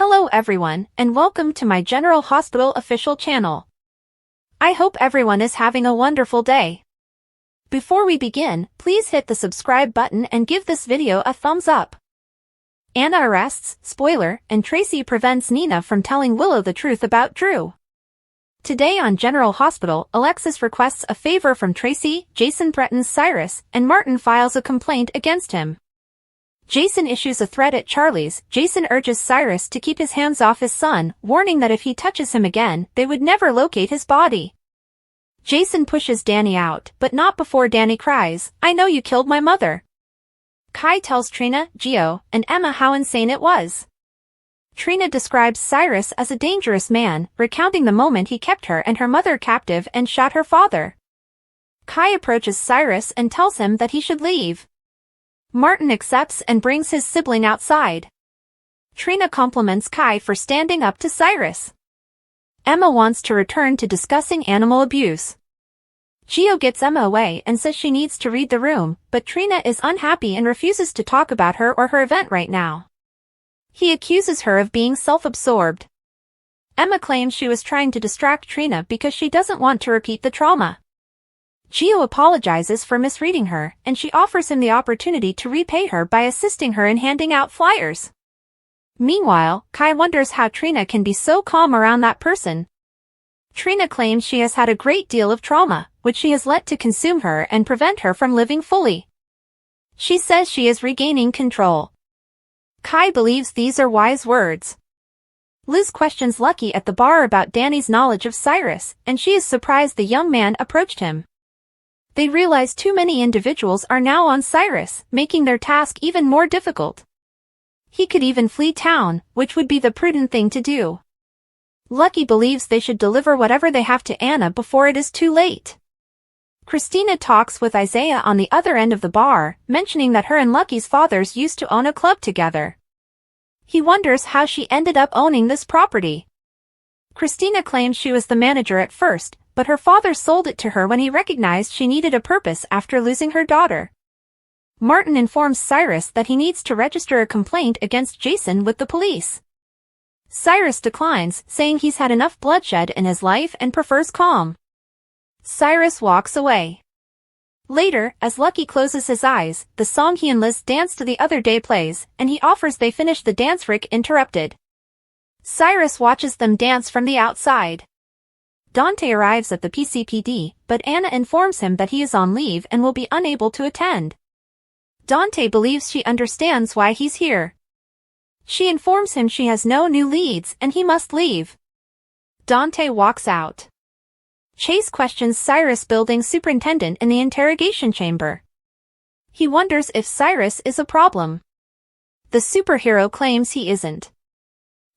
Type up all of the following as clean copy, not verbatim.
Hello everyone, and welcome to my General Hospital official channel. I hope everyone is having a wonderful day. Before we begin, please hit the subscribe button and give this video a thumbs up. Anna arrests, spoiler, and Tracy prevents Nina from telling Willow the truth about Drew. Today on General Hospital, Alexis requests a favor from Tracy, Jason threatens Cyrus, and Martin files a complaint against him. Jason issues a threat at Charlie's. Jason urges Cyrus to keep his hands off his son, warning that if he touches him again, they would never locate his body. Jason pushes Danny out, but not before Danny cries, "I know you killed my mother." Kai tells Trina, Gio, and Emma how insane it was. Trina describes Cyrus as a dangerous man, recounting the moment he kept her and her mother captive and shot her father. Kai approaches Cyrus and tells him that he should leave. Martin accepts and brings his sibling outside. Trina compliments Kai for standing up to Cyrus. Emma wants to return to discussing animal abuse. Gio gets Emma away and says she needs to read the room, but Trina is unhappy and refuses to talk about her or her event right now. He accuses her of being self-absorbed. Emma claims she was trying to distract Trina because she doesn't want to repeat the trauma. Gio apologizes for misreading her, and she offers him the opportunity to repay her by assisting her in handing out flyers. Meanwhile, Kai wonders how Trina can be so calm around that person. Trina claims she has had a great deal of trauma, which she has let to consume her and prevent her from living fully. She says she is regaining control. Kai believes these are wise words. Liz questions Lucky at the bar about Danny's knowledge of Cyrus, and she is surprised the young man approached him. They realize too many individuals are now on Cyrus, making their task even more difficult. He could even flee town, which would be the prudent thing to do. Lucky believes they should deliver whatever they have to Anna before it is too late. Christina talks with Isaiah on the other end of the bar, mentioning that her and Lucky's fathers used to own a club together. He wonders how she ended up owning this property. Christina claims she was the manager at first, but her father sold it to her when he recognized she needed a purpose after losing her daughter. Martin informs Cyrus that he needs to register a complaint against Jason with the police. Cyrus declines, saying he's had enough bloodshed in his life and prefers calm. Cyrus walks away. Later, as Lucky closes his eyes, the song he and Liz danced to the other day plays, and he offers they finish the dance. Rick interrupted. Cyrus watches them dance from the outside. Dante arrives at the PCPD, but Anna informs him that he is on leave and will be unable to attend. Dante believes she understands why he's here. She informs him she has no new leads and he must leave. Dante walks out. Chase questions Cyrus, building superintendent, in the interrogation chamber. He wonders if Cyrus is a problem. The superhero claims he isn't.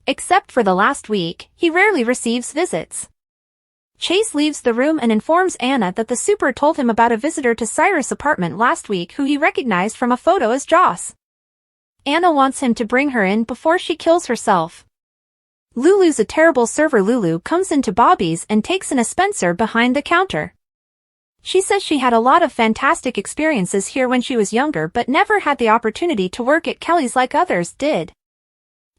Except for the last week, he rarely receives visits. Chase leaves the room and informs Anna that the super told him about a visitor to Cyrus' apartment last week who he recognized from a photo as Joss. Anna wants him to bring her in before she kills herself. Lulu's a terrible server. Lulu comes into Bobby's and takes in a Spencer behind the counter. She says she had a lot of fantastic experiences here when she was younger but never had the opportunity to work at Kelly's like others did.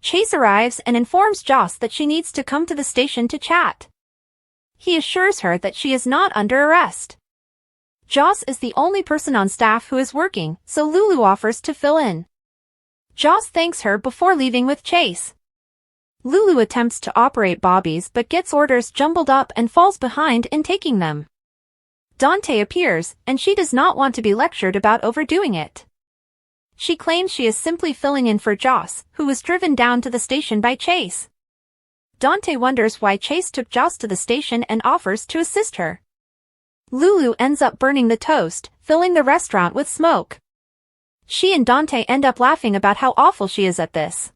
Chase arrives and informs Joss that she needs to come to the station to chat. He assures her that she is not under arrest. Joss is the only person on staff who is working, so Lulu offers to fill in. Joss thanks her before leaving with Chase. Lulu attempts to operate Bobby's but gets orders jumbled up and falls behind in taking them. Dante appears, and she does not want to be lectured about overdoing it. She claims she is simply filling in for Joss, who was driven down to the station by Chase. Dante wonders why Chase took Joss to the station and offers to assist her. Lulu ends up burning the toast, filling the restaurant with smoke. She and Dante end up laughing about how awful she is at this.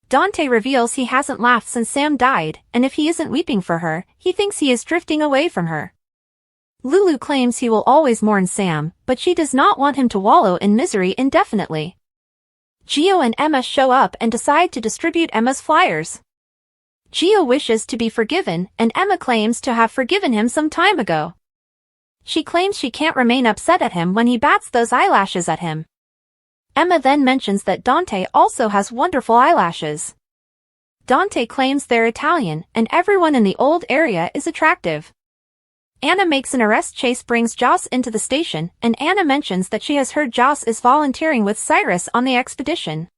Dante reveals he hasn't laughed since Sam died, and if he isn't weeping for her, he thinks he is drifting away from her. Lulu claims he will always mourn Sam, but she does not want him to wallow in misery indefinitely. Gio and Emma show up and decide to distribute Emma's flyers. Gio wishes to be forgiven, and Emma claims to have forgiven him some time ago. She claims she can't remain upset at him when he bats those eyelashes at him. Emma then mentions that Dante also has wonderful eyelashes. Dante claims they're Italian, and everyone in the old area is attractive. Anna makes an arrest. Chase brings Joss into the station, and Anna mentions that she has heard Joss is volunteering with Cyrus on the expedition.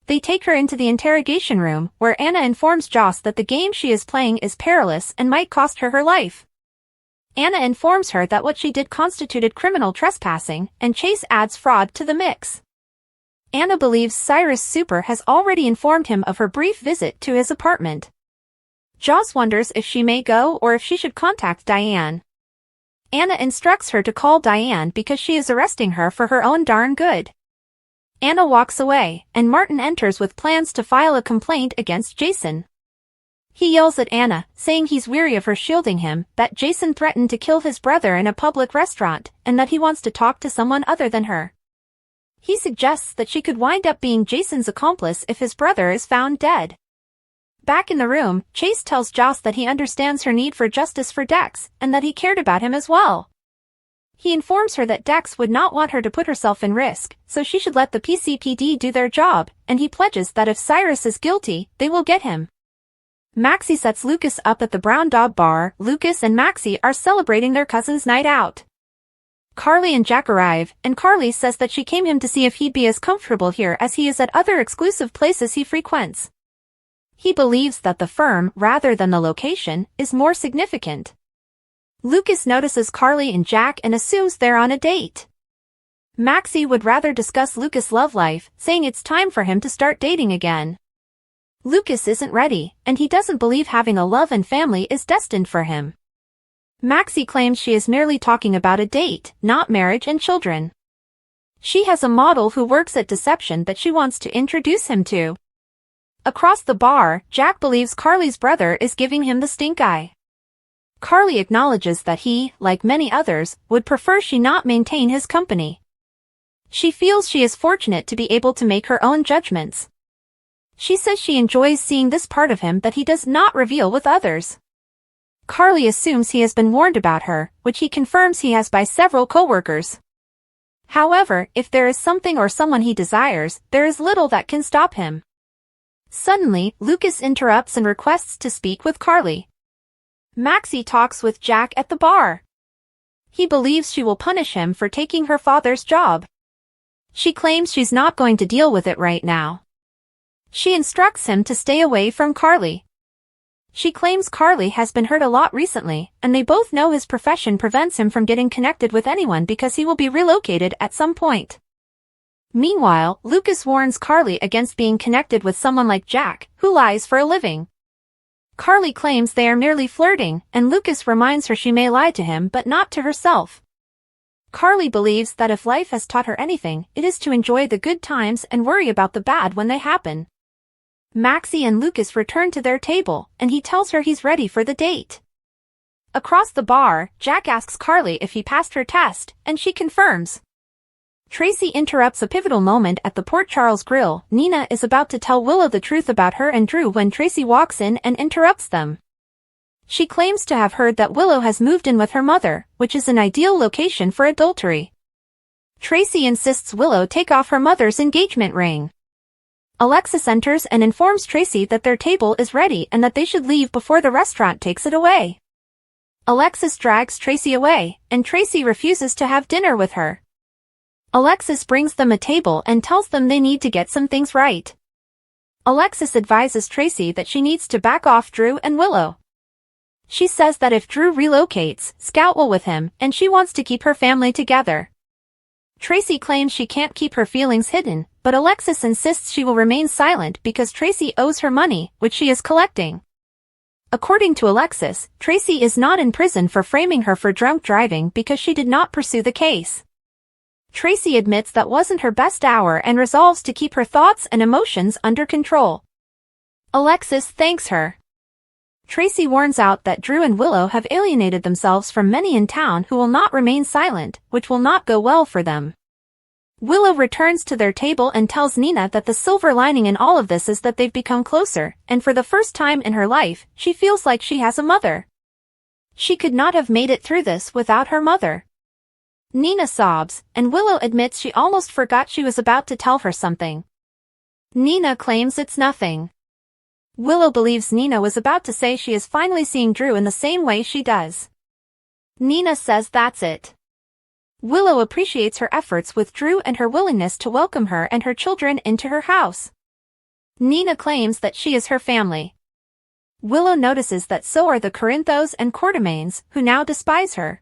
They take her into the interrogation room, where Anna informs Joss that the game she is playing is perilous and might cost her her life. Anna informs her that what she did constituted criminal trespassing, and Chase adds fraud to the mix. Anna believes Cyrus Super has already informed him of her brief visit to his apartment. Joss wonders if she may go or if she should contact Diane. Anna instructs her to call Diane because she is arresting her for her own darn good. Anna walks away, and Martin enters with plans to file a complaint against Jason. He yells at Anna, saying he's weary of her shielding him, that Jason threatened to kill his brother in a public restaurant, and that he wants to talk to someone other than her. He suggests that she could wind up being Jason's accomplice if his brother is found dead. Back in the room, Chase tells Joss that he understands her need for justice for Dex, and that he cared about him as well. He informs her that Dex would not want her to put herself in risk, so she should let the PCPD do their job, and he pledges that if Cyrus is guilty, they will get him. Maxie sets Lucas up at the Brown Dog Bar. Lucas and Maxie are celebrating their cousin's night out. Carly and Jack arrive, and Carly says that she came him to see if he'd be as comfortable here as he is at other exclusive places he frequents. He believes that the firm, rather than the location, is more significant. Lucas notices Carly and Jack and assumes they're on a date. Maxie would rather discuss Lucas' love life, saying it's time for him to start dating again. Lucas isn't ready, and he doesn't believe having a love and family is destined for him. Maxie claims she is merely talking about a date, not marriage and children. She has a model who works at Deception that she wants to introduce him to. Across the bar, Jack believes Carly's brother is giving him the stink eye. Carly acknowledges that he, like many others, would prefer she not maintain his company. She feels she is fortunate to be able to make her own judgments. She says she enjoys seeing this part of him that he does not reveal with others. Carly assumes he has been warned about her, which he confirms he has by several co-workers. However, if there is something or someone he desires, there is little that can stop him. Suddenly, Lucas interrupts and requests to speak with Carly. Maxie talks with Jack at the bar. He believes she will punish him for taking her father's job. She claims she's not going to deal with it right now. She instructs him to stay away from Carly. She claims Carly has been hurt a lot recently, and they both know his profession prevents him from getting connected with anyone because he will be relocated at some point. Meanwhile, Lucas warns Carly against being connected with someone like Jack, who lies for a living. Carly claims they are merely flirting, and Lucas reminds her she may lie to him but not to herself. Carly believes that if life has taught her anything, it is to enjoy the good times and worry about the bad when they happen. Maxie and Lucas return to their table, and he tells her he's ready for the date. Across the bar, Jack asks Carly if he passed her test, and she confirms. Tracy interrupts a pivotal moment at the Port Charles Grill. Nina is about to tell Willow the truth about her and Drew when Tracy walks in and interrupts them. She claims to have heard that Willow has moved in with her mother, which is an ideal location for adultery. Tracy insists Willow take off her mother's engagement ring. Alexis enters and informs Tracy that their table is ready and that they should leave before the restaurant takes it away. Alexis drags Tracy away, and Tracy refuses to have dinner with her. Alexis brings them a table and tells them they need to get some things right. Alexis advises Tracy that she needs to back off Drew and Willow. She says that if Drew relocates, Scout will with him, and she wants to keep her family together. Tracy claims she can't keep her feelings hidden, but Alexis insists she will remain silent because Tracy owes her money, which she is collecting. According to Alexis, Tracy is not in prison for framing her for drunk driving because she did not pursue the case. Tracy admits that wasn't her best hour and resolves to keep her thoughts and emotions under control. Alexis thanks her. Tracy warns out that Drew and Willow have alienated themselves from many in town who will not remain silent, which will not go well for them. Willow returns to their table and tells Nina that the silver lining in all of this is that they've become closer, and for the first time in her life, she feels like she has a mother. She could not have made it through this without her mother. Nina sobs, and Willow admits she almost forgot she was about to tell her something. Nina claims it's nothing. Willow believes Nina was about to say she is finally seeing Drew in the same way she does. Nina says that's it. Willow appreciates her efforts with Drew and her willingness to welcome her and her children into her house. Nina claims that she is her family. Willow notices that so are the Corinthos and Quartermaines, who now despise her.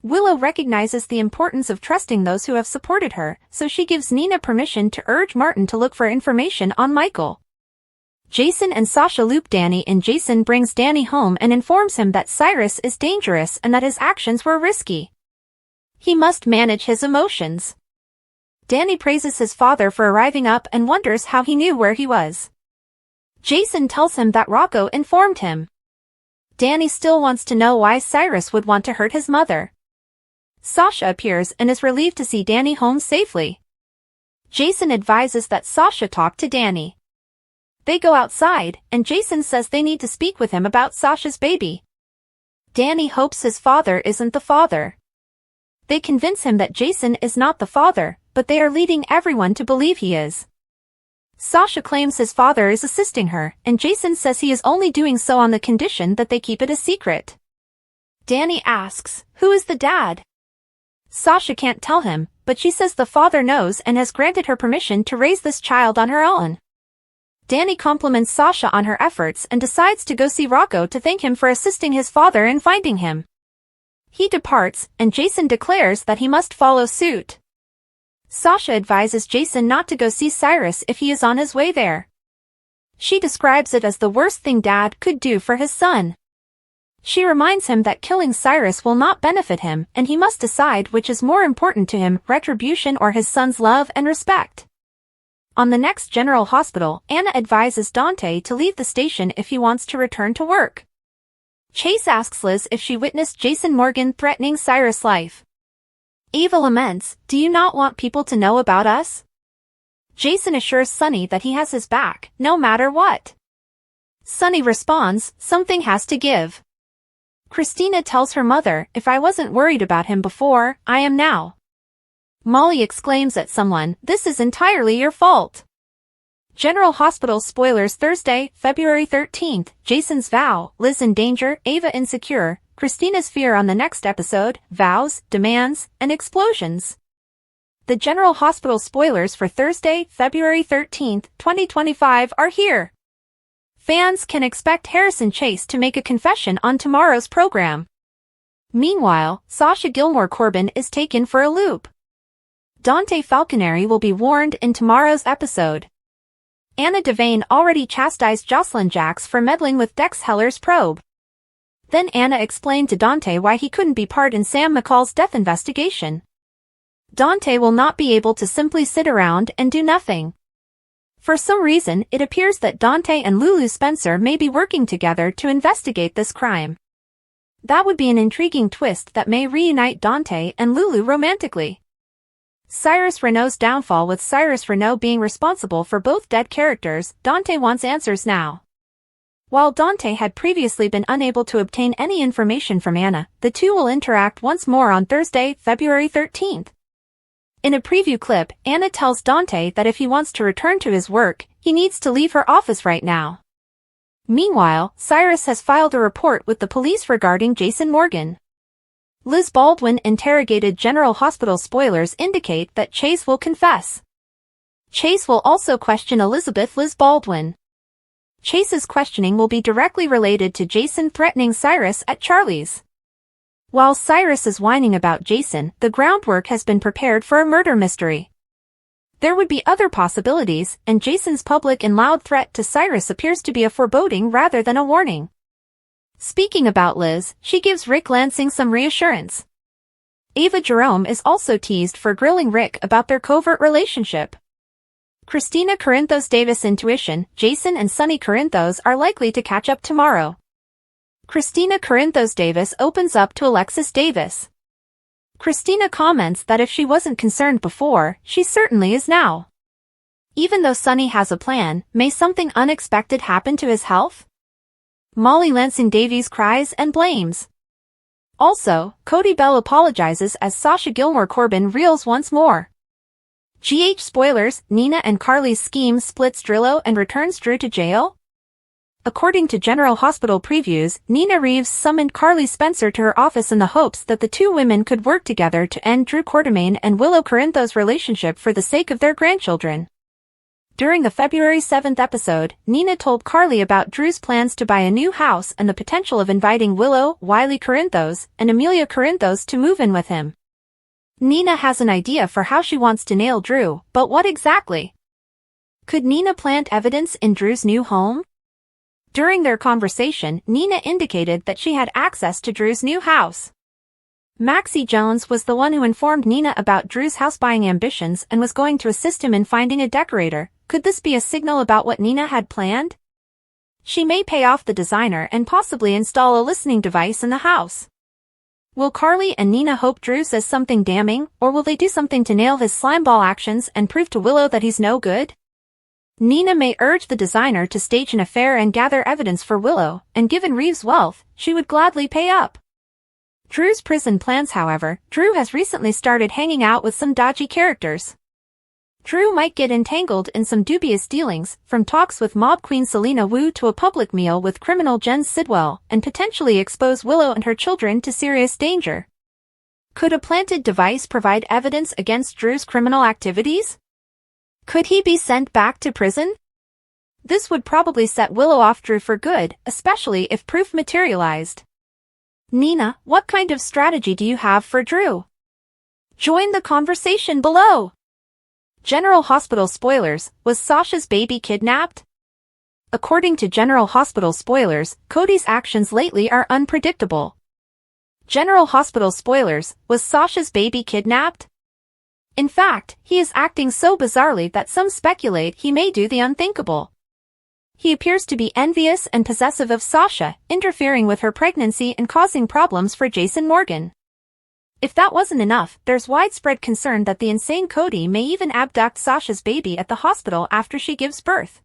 Willow recognizes the importance of trusting those who have supported her, so she gives Nina permission to urge Martin to look for information on Michael. Jason and Sasha loop Danny in. Jason brings Danny home and informs him that Cyrus is dangerous and that his actions were risky. He must manage his emotions. Danny praises his father for arriving up and wonders how he knew where he was. Jason tells him that Rocco informed him. Danny still wants to know why Cyrus would want to hurt his mother. Sasha appears and is relieved to see Danny home safely. Jason advises that Sasha talk to Danny. They go outside, and Jason says they need to speak with him about Sasha's baby. Danny hopes his father isn't the father. They convince him that Jason is not the father, but they are leading everyone to believe he is. Sasha claims his father is assisting her, and Jason says he is only doing so on the condition that they keep it a secret. Danny asks, who is the dad? Sasha can't tell him, but she says the father knows and has granted her permission to raise this child on her own. Danny compliments Sasha on her efforts and decides to go see Rocco to thank him for assisting his father in finding him. He departs, and Jason declares that he must follow suit. Sasha advises Jason not to go see Cyrus if he is on his way there. She describes it as the worst thing Dad could do for his son. She reminds him that killing Cyrus will not benefit him and he must decide which is more important to him, retribution or his son's love and respect. On the next General Hospital, Anna advises Dante to leave the station if he wants to return to work. Chase asks Liz if she witnessed Jason Morgan threatening Cyrus' life. Ava laments, do you not want people to know about us? Jason assures Sunny that he has his back, no matter what. Sunny responds, something has to give. Christina tells her mother, if I wasn't worried about him before, I am now. Molly exclaims at someone, this is entirely your fault. General Hospital spoilers Thursday, February 13th, Jason's vow, Liz in danger, Ava insecure, Christina's fear on the next episode, vows, demands, and explosions. The General Hospital spoilers for Thursday, February 13th, 2025 are here. Fans can expect Harrison Chase to make a confession on tomorrow's program. Meanwhile, Sasha Gilmore Corbin is taken for a loop. Dante Falconeri will be warned in tomorrow's episode. Anna Devane already chastised Josslyn Jax for meddling with Dex Heller's probe. Then Anna explained to Dante why he couldn't be part in Sam McCall's death investigation. Dante will not be able to simply sit around and do nothing. For some reason, it appears that Dante and Lulu Spencer may be working together to investigate this crime. That would be an intriguing twist that may reunite Dante and Lulu romantically. Cyrus Renault's downfall. With Cyrus Renault being responsible for both dead characters, Dante wants answers now. While Dante had previously been unable to obtain any information from Anna, the two will interact once more on Thursday, February 13th. In a preview clip, Anna tells Dante that if he wants to return to his work, he needs to leave her office right now. Meanwhile, Cyrus has filed a report with the police regarding Jason Morgan. Liz Baldwin interrogated General Hospital spoilers indicate that Chase will confess. Chase will also question Elizabeth Liz Baldwin. Chase's questioning will be directly related to Jason threatening Cyrus at Charlie's. While Cyrus is whining about Jason, the groundwork has been prepared for a murder mystery. There would be other possibilities, and Jason's public and loud threat to Cyrus appears to be a foreboding rather than a warning. Speaking about Liz, she gives Rick Lansing some reassurance. Ava Jerome is also teased for grilling Rick about their covert relationship. Christina Corinthos Davis intuition, Jason and Sunny Corinthos are likely to catch up tomorrow. Christina Corinthos Davis opens up to Alexis Davis. Christina comments that if she wasn't concerned before, she certainly is now. Even though Sunny has a plan, may something unexpected happen to his health? Molly Lansing Davies cries and blames. Also, Cody Bell apologizes as Sasha Gilmore Corbin reels once more. GH spoilers, Nina and Carly's scheme splits Drillo and returns Drew to jail? According to General Hospital previews, Nina Reeves summoned Carly Spencer to her office in the hopes that the two women could work together to end Drew Quartermaine and Willow Corinthos' relationship for the sake of their grandchildren. During the February 7th episode, Nina told Carly about Drew's plans to buy a new house and the potential of inviting Willow, Wiley Corinthos, and Amelia Corinthos to move in with him. Nina has an idea for how she wants to nail Drew, but what exactly? Could Nina plant evidence in Drew's new home? During their conversation, Nina indicated that she had access to Drew's new house. Maxie Jones was the one who informed Nina about Drew's house-buying ambitions and was going to assist him in finding a decorator. Could this be a signal about what Nina had planned? She may pay off the designer and possibly install a listening device in the house. Will Carly and Nina hope Drew says something damning, or will they do something to nail his slimeball actions and prove to Willow that he's no good? Nina may urge the designer to stage an affair and gather evidence for Willow, and given Reeves' wealth, she would gladly pay up. Drew's prison plans. However, Drew has recently started hanging out with some dodgy characters. Drew might get entangled in some dubious dealings, from talks with mob queen Selena Wu to a public meal with criminal Jen Sidwell, and potentially expose Willow and her children to serious danger. Could a planted device provide evidence against Drew's criminal activities? Could he be sent back to prison? This would probably set Willow off Drew for good, especially if proof materialized. Nina, what kind of strategy do you have for Drew? Join the conversation below. General Hospital spoilers, was Sasha's baby kidnapped? According to General Hospital spoilers, Cody's actions lately are unpredictable. General Hospital spoilers, was Sasha's baby kidnapped? In fact, he is acting so bizarrely that some speculate he may do the unthinkable. He appears to be envious and possessive of Sasha, interfering with her pregnancy and causing problems for Jason Morgan. If that wasn't enough, there's widespread concern that the insane Cody may even abduct Sasha's baby at the hospital after she gives birth.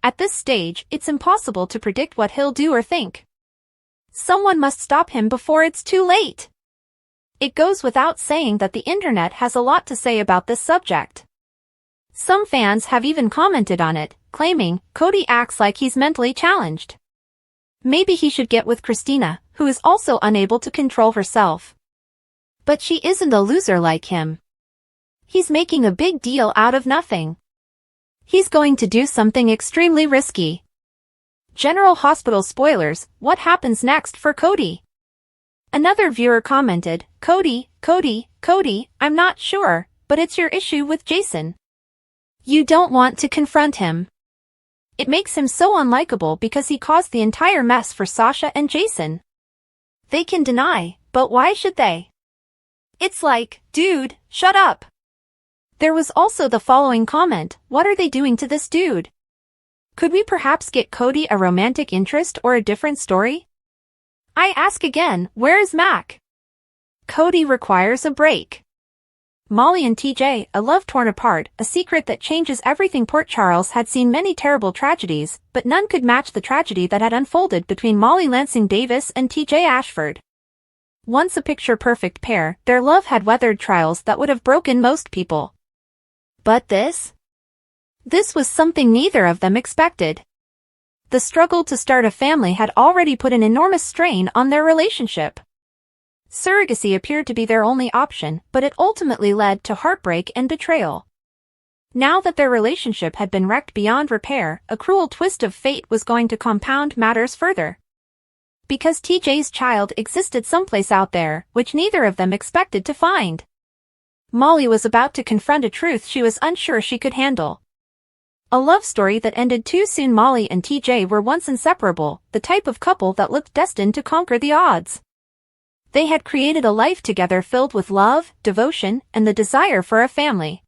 At this stage, it's impossible to predict what he'll do or think. Someone must stop him before it's too late. It goes without saying that the internet has a lot to say about this subject. Some fans have even commented on it, claiming, Cody acts like he's mentally challenged. Maybe he should get with Christina, who is also unable to control herself. But she isn't a loser like him. He's making a big deal out of nothing. He's going to do something extremely risky. General Hospital spoilers, what happens next for Cody? Another viewer commented, Cody, I'm not sure, but it's your issue with Jason. You don't want to confront him. It makes him so unlikable because he caused the entire mess for Sasha and Jason. They can deny, but why should they? It's like, dude, shut up. There was also the following comment, what are they doing to this dude? Could we perhaps get Cody a romantic interest or a different story? I ask again, where is Mac? Cody requires a break. Molly and TJ, a love torn apart, a secret that changes everything. Port Charles had seen many terrible tragedies, but none could match the tragedy that had unfolded between Molly Lansing Davis and TJ Ashford. Once a picture-perfect pair, their love had weathered trials that would have broken most people. But this? This was something neither of them expected. The struggle to start a family had already put an enormous strain on their relationship. Surrogacy appeared to be their only option, but it ultimately led to heartbreak and betrayal. Now that their relationship had been wrecked beyond repair, a cruel twist of fate was going to compound matters further. Because TJ's child existed someplace out there, which neither of them expected to find. Molly was about to confront a truth she was unsure she could handle. A love story that ended too soon. Molly and TJ were once inseparable, the type of couple that looked destined to conquer the odds. They had created a life together filled with love, devotion, and the desire for a family.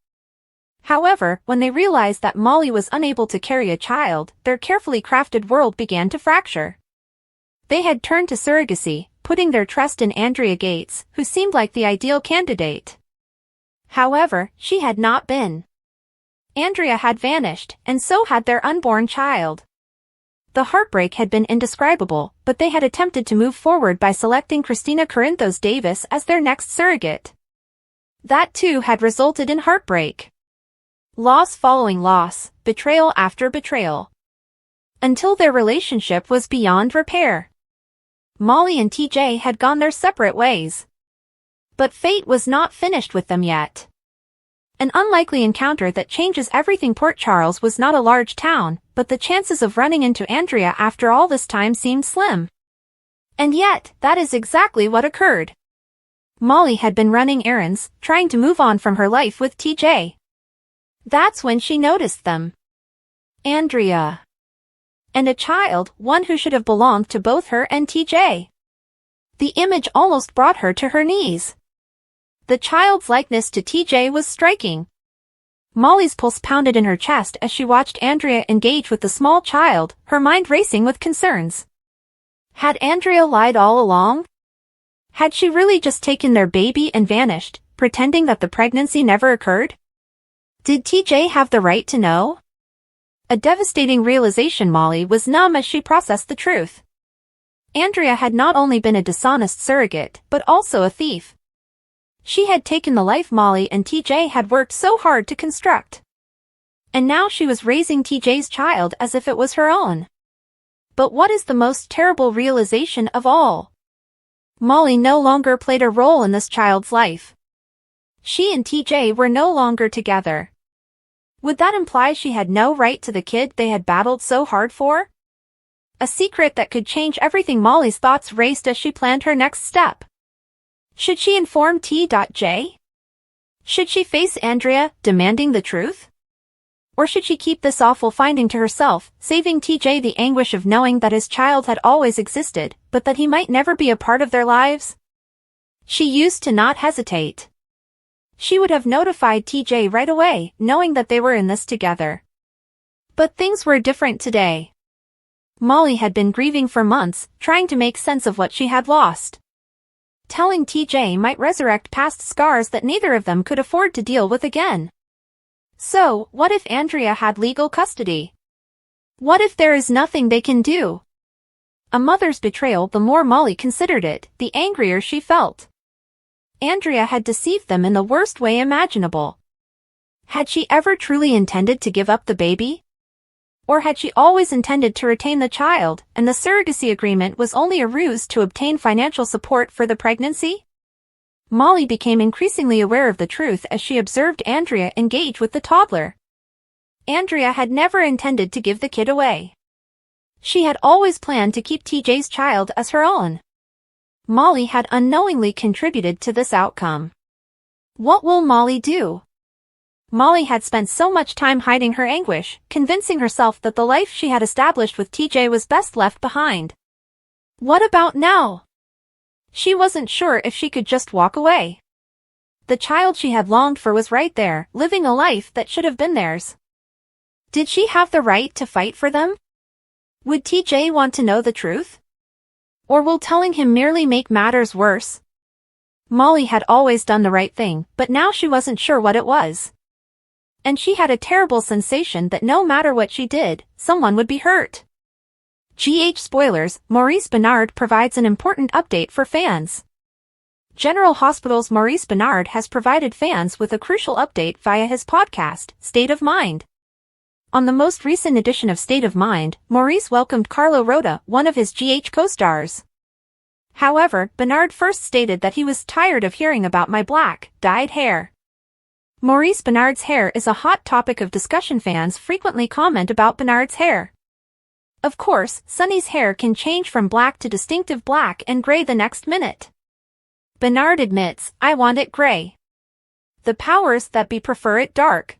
However, when they realized that Molly was unable to carry a child, their carefully crafted world began to fracture. They had turned to surrogacy, putting their trust in Andrea Gates, who seemed like the ideal candidate. However, she had not been. Andrea had vanished, and so had their unborn child. The heartbreak had been indescribable, but they had attempted to move forward by selecting Christina Corinthos Davis as their next surrogate. That too had resulted in heartbreak. Loss following loss, betrayal after betrayal. until their relationship was beyond repair. Molly and TJ had gone their separate ways. But fate was not finished with them yet. An unlikely encounter that changes everything. Port Charles was not a large town, but the chances of running into Andrea after all this time seemed slim. And yet, that is exactly what occurred. Molly had been running errands, trying to move on from her life with TJ. That's when she noticed them. Andrea. And a child, one who should have belonged to both her and TJ. The image almost brought her to her knees. The child's likeness to TJ was striking. Molly's pulse pounded in her chest as she watched Andrea engage with the small child, her mind racing with concerns. Had Andrea lied all along? Had she really just taken their baby and vanished, pretending that the pregnancy never occurred? Did TJ have the right to know? A devastating realization. Molly was numb as she processed the truth. Andrea had not only been a dishonest surrogate, but also a thief. She had taken the life Molly and TJ had worked so hard to construct. And now she was raising TJ's child as if it was her own. But what is the most terrible realization of all? Molly no longer played a role in this child's life. She and TJ were no longer together. Would that imply she had no right to the kid they had battled so hard for? A secret that could change everything. Molly's thoughts raced as she planned her next step. Should she inform T.J.? Should she face Andrea, demanding the truth? Or should she keep this awful finding to herself, saving TJ the anguish of knowing that his child had always existed, but that he might never be a part of their lives? She used to not hesitate. She would have notified TJ right away, knowing that they were in this together. But things were different today. Molly had been grieving for months, trying to make sense of what she had lost. Telling TJ might resurrect past scars that neither of them could afford to deal with again. So, what if Andrea had legal custody? What if there is nothing they can do? A mother's betrayal. The more Molly considered it, the angrier she felt. Andrea had deceived them in the worst way imaginable. Had she ever truly intended to give up the baby? Or had she always intended to retain the child, and the surrogacy agreement was only a ruse to obtain financial support for the pregnancy? Molly became increasingly aware of the truth as she observed Andrea engage with the toddler. Andrea had never intended to give the kid away. She had always planned to keep TJ's child as her own. Molly had unknowingly contributed to this outcome. What will Molly do? Molly had spent so much time hiding her anguish, convincing herself that the life she had established with TJ was best left behind. What about now? She wasn't sure if she could just walk away. The child she had longed for was right there, living a life that should have been theirs. Did she have the right to fight for them? Would TJ want to know the truth? Or will telling him merely make matters worse? Molly had always done the right thing, but now she wasn't sure what it was. And she had a terrible sensation that no matter what she did, someone would be hurt. Spoilers, Maurice Benard provides an important update for fans. General Hospital's Maurice Benard has provided fans with a crucial update via his podcast, State of Mind. On the most recent edition of State of Mind, Maurice welcomed Carlo Rota, one of his co-stars. However, Benard first stated that he was tired of hearing about my black, dyed hair. Maurice Benard's hair is a hot topic of discussion. Fans frequently comment about Benard's hair. Of course, Sunny's hair can change from black to distinctive black and gray the next minute. Benard admits, I want it gray. The powers that be prefer it dark.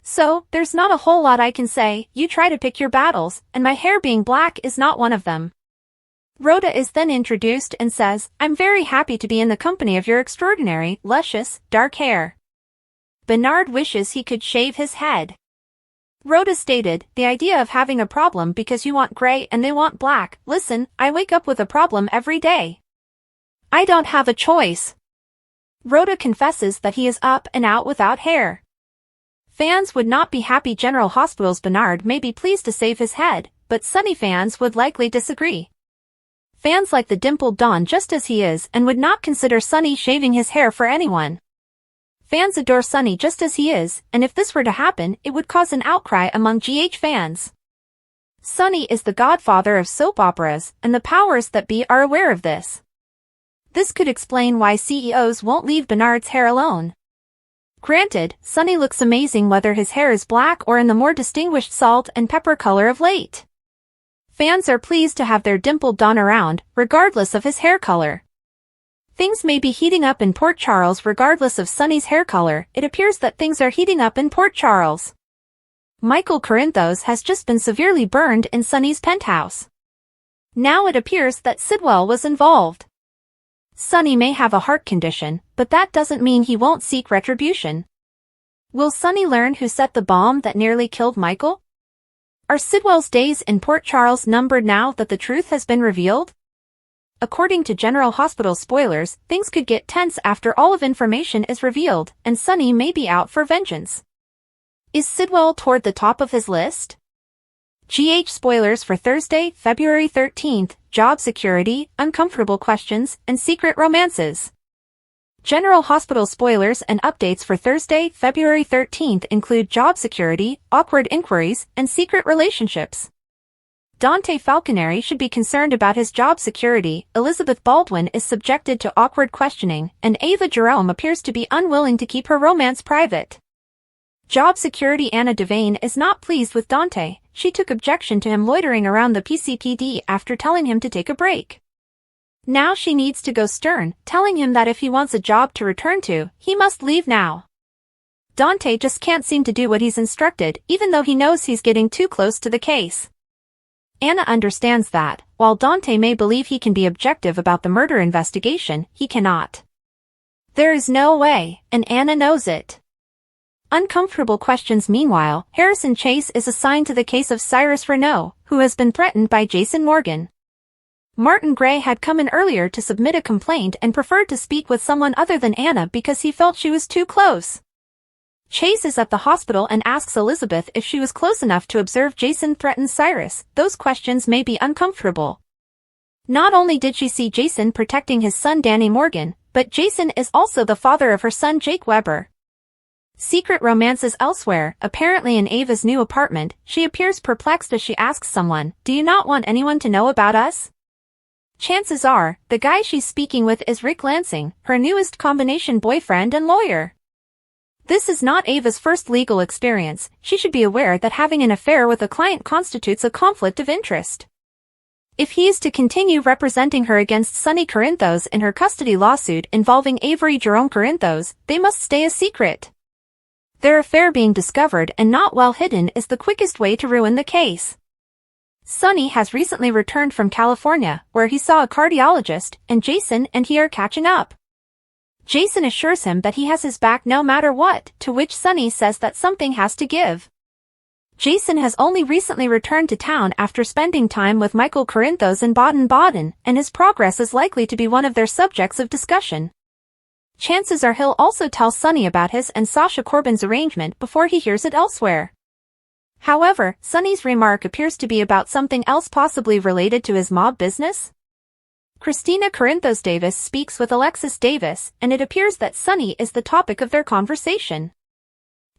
So, there's not a whole lot I can say. You try to pick your battles, and my hair being black is not one of them. Rhoda is then introduced and says, I'm very happy to be in the company of your extraordinary, luscious, dark hair. Benard wishes he could shave his head. Rhoda stated, the idea of having a problem because you want gray and they want black. Listen, I wake up with a problem every day. I don't have a choice. Rhoda confesses that he is up and out without hair. Fans would not be happy. General Hospital's Benard may be pleased to save his head, but Sunny fans would likely disagree. Fans like the dimpled Don just as he is and would not consider Sunny shaving his hair for anyone. Fans adore Sunny just as he is, and if this were to happen, it would cause an outcry among GH fans. Sonny is the godfather of soap operas, and the powers that be are aware of this. This could explain why CEOs won't leave Bernard's hair alone. Granted, Sonny looks amazing whether his hair is black or in the more distinguished salt and pepper color of late. Fans are pleased to have their dimpled Don around, regardless of his hair color. Things may be heating up in Port Charles regardless of Sonny's hair color. It appears that things are heating up in Port Charles. Michael Corinthos has just been severely burned in Sonny's penthouse. Now it appears that Sidwell was involved. Sonny may have a heart condition, but that doesn't mean he won't seek retribution. Will Sonny learn who set the bomb that nearly killed Michael? Are Sidwell's days in Port Charles numbered now that the truth has been revealed? According to General Hospital spoilers, things could get tense after all of information is revealed, and Sonny may be out for vengeance. Is Sidwell toward the top of his list? GH spoilers for Thursday, February 13th, job security, uncomfortable questions, and secret romances. General Hospital spoilers and updates for Thursday, February 13th include job security, awkward inquiries, and secret relationships. Dante Falconeri should be concerned about his job security, Elizabeth Baldwin is subjected to awkward questioning, and Ava Jerome appears to be unwilling to keep her romance private. Job security Anna Devane is not pleased with Dante. She took objection to him loitering around the PCPD after telling him to take a break. Now she needs to go stern, telling him that if he wants a job to return to, he must leave now. Dante just can't seem to do what he's instructed, even though he knows he's getting too close to the case. Anna understands that, while Dante may believe he can be objective about the murder investigation, he cannot. There is no way, and Anna knows it. Uncomfortable questions. Meanwhile, Harrison Chase is assigned to the case of Cyrus Renault, who has been threatened by Jason Morgan. Martin Gray had come in earlier to submit a complaint and preferred to speak with someone other than Anna because he felt she was too close. Chase is at the hospital and asks Elizabeth if she was close enough to observe Jason threaten Cyrus. Those questions may be uncomfortable. Not only did she see Jason protecting his son Danny Morgan, but Jason is also the father of her son Jake Weber. Secret romances elsewhere. Apparently in Ava's new apartment, she appears perplexed as she asks someone, "Do you not want anyone to know about us?" Chances are, the guy she's speaking with is Rick Lansing, her newest combination boyfriend and lawyer. This is not Ava's first legal experience. She should be aware that having an affair with a client constitutes a conflict of interest. If he is to continue representing her against Sonny Corinthos in her custody lawsuit involving Avery Jerome Corinthos, they must stay a secret. Their affair being discovered and not well hidden is the quickest way to ruin the case. Sonny has recently returned from California, where he saw a cardiologist, and Jason and he are catching up. Jason assures him that he has his back no matter what, to which Sonny says that something has to give. Jason has only recently returned to town after spending time with Michael Corinthos in Baden-Baden, and his progress is likely to be one of their subjects of discussion. Chances are he'll also tell Sonny about his and Sasha Corbin's arrangement before he hears it elsewhere. However, Sonny's remark appears to be about something else, possibly related to his mob business. Christina Corinthos Davis speaks with Alexis Davis, and it appears that Sonny is the topic of their conversation.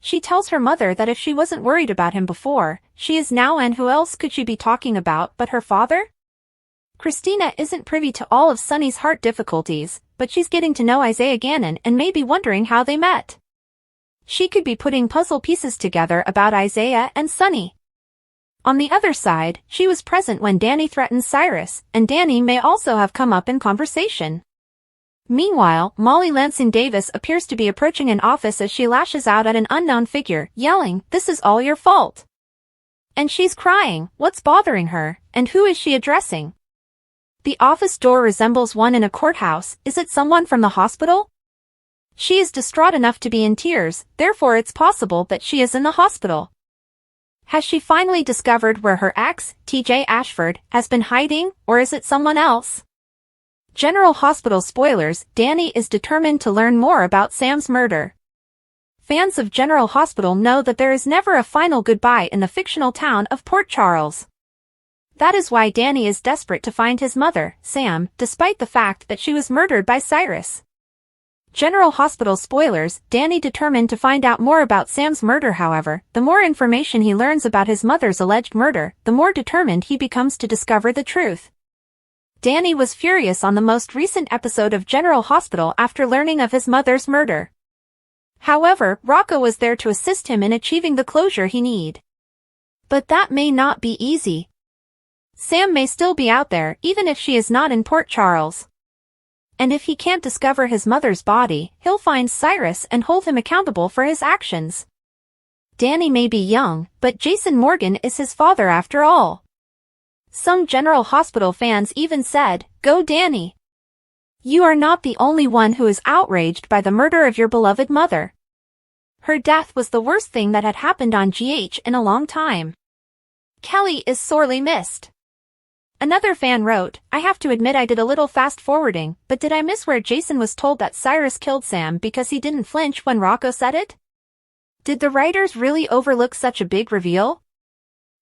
She tells her mother that if she wasn't worried about him before, she is now, and who else could she be talking about but her father? Christina isn't privy to all of Sonny's heart difficulties, but she's getting to know Isaiah Gannon and may be wondering how they met. She could be putting puzzle pieces together about Isaiah and Sonny. On the other side, she was present when Danny threatened Cyrus, and Danny may also have come up in conversation. Meanwhile, Molly Lansing Davis appears to be approaching an office as she lashes out at an unknown figure, yelling, "This is all your fault." And she's crying. What's bothering her, and who is she addressing? The office door resembles one in a courthouse. Is it someone from the hospital? She is distraught enough to be in tears, therefore it's possible that she is in the hospital. Has she finally discovered where her ex, TJ Ashford, has been hiding, or is it someone else? General Hospital spoilers. Danny is determined to learn more about Sam's murder. Fans of General Hospital know that there is never a final goodbye in the fictional town of Port Charles. That is why Danny is desperate to find his mother, Sam, despite the fact that she was murdered by Cyrus. General Hospital spoilers, Danny determined to find out more about Sam's murder. However, the more information he learns about his mother's alleged murder, the more determined he becomes to discover the truth. Danny was furious on the most recent episode of General Hospital after learning of his mother's murder. However, Rocco was there to assist him in achieving the closure he needed. But that may not be easy. Sam may still be out there, even if she is not in Port Charles. And if he can't discover his mother's body, he'll find Cyrus and hold him accountable for his actions. Danny may be young, but Jason Morgan is his father after all. Some General Hospital fans even said, "Go Danny! You are not the only one who is outraged by the murder of your beloved mother. Her death was the worst thing that had happened on GH in a long time. Kelly is sorely missed." Another fan wrote, "I have to admit I did a little fast forwarding, but did I miss where Jason was told that Cyrus killed Sam because he didn't flinch when Rocco said it? Did the writers really overlook such a big reveal?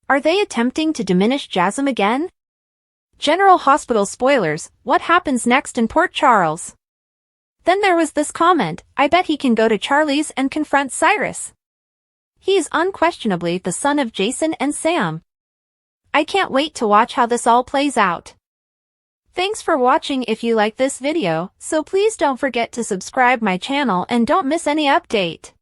Are they attempting to diminish Jasmine again?" General Hospital spoilers, what happens next in Port Charles? Then there was this comment, "I bet he can go to Charlie's and confront Cyrus. He is unquestionably the son of Jason and Sam. I can't wait to watch how this all plays out." Thanks for watching. If you like this video, so please don't forget to subscribe my channel and don't miss any update.